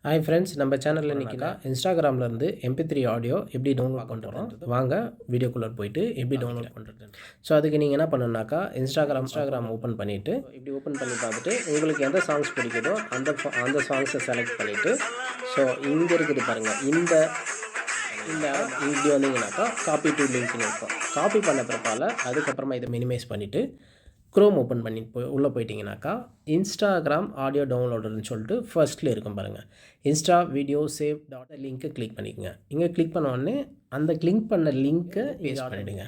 Hi friends, நம்ம சேனலில் இன்றைக்கினா இன்ஸ்டாகிராம்லேருந்து MP3 audio எப்படி டவுன்லோட் பண்ணுறோம் வாங்க வீடியோக்குள்ளே போயிட்டு எப்படி டவுன்லோட் பண்ணுறது. ஸோ அதுக்கு நீங்கள் என்ன பண்ணணுன்னாக்கா இன்ஸ்டாகிராம் ஓப்பன் பண்ணிவிட்டு இப்படி ஓப்பன் பண்ணி பார்த்துட்டு உங்களுக்கு எந்த சாங்ஸ் பிடிக்குதோ அந்த சாங்ஸை செலக்ட் பண்ணிவிட்டு ஸோ இங்கே இருக்குது பாருங்கள், இப்படி வந்தீங்கன்னாக்கா காப்பி டு லிங்க்னு இருக்கும். காப்பி பண்ண பிறப்பால் அதுக்கப்புறமா இதை மினிமைஸ் பண்ணிவிட்டு க்ரோம் ஓப்பன் பண்ணி உள்ளே போயிட்டிங்கனாக்கா இன்ஸ்டாகிராம் ஆடியோ டவுன்லோடர்னு சொல்லிட்டு ஃபர்ஸ்ட்டில் இருக்கும் பாருங்கள். இன்ஸ்டா வீடியோ சேவ் டாட் லிங்க்கை கிளிக் பண்ணிக்கோங்க. இங்கே கிளிக் பண்ண உடனே அந்த கிளிக் பண்ண லிங்க்கை பேஸ்ட் பண்ணிவிடுங்க.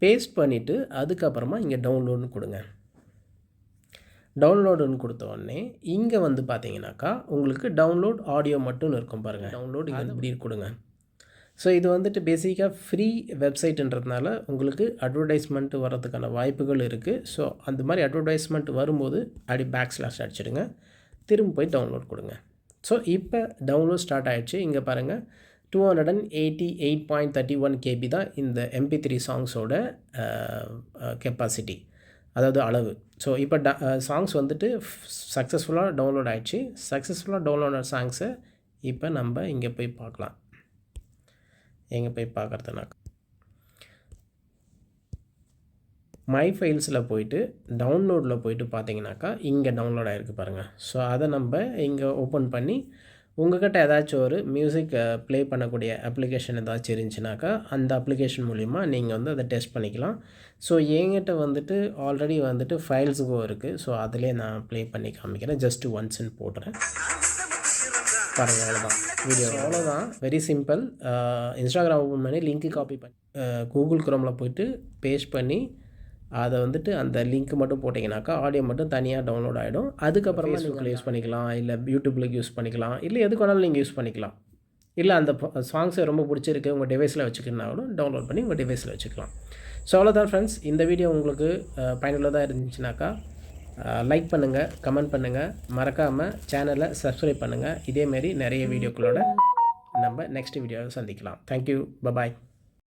பேஸ்ட் பண்ணிவிட்டு அதுக்கப்புறமா இங்கே டவுன்லோடுன்னு கொடுங்க. டவுன்லோடுன்னு கொடுத்த உடனே இங்கே வந்து பார்த்தீங்கன்னாக்கா உங்களுக்கு டவுன்லோட் ஆடியோ மட்டும் இருக்கும் பாருங்கள். டவுன்லோடு இங்கே இப்படி கொடுங்க. ஸோ இது வந்துட்டு பேசிக்காக ஃப்ரீ வெப்சைட்டுன்றதுனால உங்களுக்கு அட்வர்டைஸ்மெண்ட் வர்றதுக்கான வாய்ப்புகள் இருக்குது. ஸோ அந்த மாதிரி அட்வர்டைஸ்மெண்ட் வரும்போது அப்படி பேக்ஸ்லாஷ் அடிச்சிடுங்க, திரும்ப போய் டவுன்லோட் கொடுங்க. ஸோ இப்போ டவுன்லோட் ஸ்டார்ட் ஆகிடுச்சு. இங்கே பாருங்கள் 288.31 KB தான் இந்த MP3 சாங்ஸோட கெப்பாசிட்டி, அதாவது அளவு. ஸோ இப்போ சாங்ஸ் வந்துட்டு சக்ஸஸ்ஃபுல்லாக டவுன்லோட் ஆகிடுச்சு. சக்ஸஸ்ஃபுல்லாக டவுன்லோட் ஆன சாங்ஸை இப்போ நம்ம இங்கே போய் பார்க்கலாம். எங்கே போய் பார்க்குறதுனாக்கா மை ஃபைல்ஸில் போயிட்டு டவுன்லோடில் போயிட்டு பார்த்தீங்கன்னாக்கா இங்கே டவுன்லோட் ஆகிருக்கு பாருங்கள். ஸோ அதை நம்ம இங்கே ஓப்பன் பண்ணி உங்கள்கிட்ட ஏதாச்சும் ஒரு மியூசிக் ப்ளே பண்ணக்கூடிய அப்ளிகேஷன் ஏதாச்சும் இருந்துச்சுனாக்கா அந்த அப்ளிகேஷன் மூலிமா நீங்கள் வந்து அதை டெஸ்ட் பண்ணிக்கலாம். ஸோ என்கிட்ட வந்துட்டு ஆல்ரெடி வந்துட்டு ஃபைல்ஸுக்கும் இருக்குது. ஸோ அதிலே நான் ப்ளே பண்ணி காமிக்கிறேன். ஜஸ்ட்டு ஒன்ஸ்ன்னு போடுறேன் பாருங்கள். அவ்வளோதான் வீடியோ, அவ்வளோதான். Very simple. இன்ஸ்டாகிராம் ஓப்பன் பண்ணி லிங்க்கு காப்பி பண்ணி கூகுள் க்ரோமில் போய்ட்டு பேஸ்ட் பண்ணி அதை வந்துட்டு அந்த லிங்க் மட்டும் போட்டிங்கனாக்கா ஆடியோ மட்டும் தனியாக டவுன்லோட் ஆகிடும். அதுக்கப்புறமா நீங்கள் யூஸ் பண்ணிக்கலாம், இல்லை யூடியூப்பில் யூஸ் பண்ணிக்கலாம், இல்லை எதுக்கு வேணாலும் நீங்கள் யூஸ் பண்ணிக்கலாம். இல்லை அந்த சாங்ஸை ரொம்ப பிடிச்சிருக்கு உங்கள் டிவைஸில் வச்சுக்கணுன்னாலும் டவுன்லோட் பண்ணி உங்கள் டிவைஸில் வச்சுக்கலாம். ஸோ அவ்வளோதான் ஃப்ரெண்ட்ஸ். இந்த வீடியோ உங்களுக்கு பயனுள்ளதாக இருந்துச்சுனாக்கா லைக் பண்ணுங்கள், கமெண்ட் பண்ணுங்கள், மறக்காமல் சேனலை சப்ஸ்கிரைப் பண்ணுங்கள். இதேமாரி நிறைய வீடியோக்களோட நம்ம நெக்ஸ்ட் வீடியோவில் சந்திக்கலாம். Thank you, bye bye.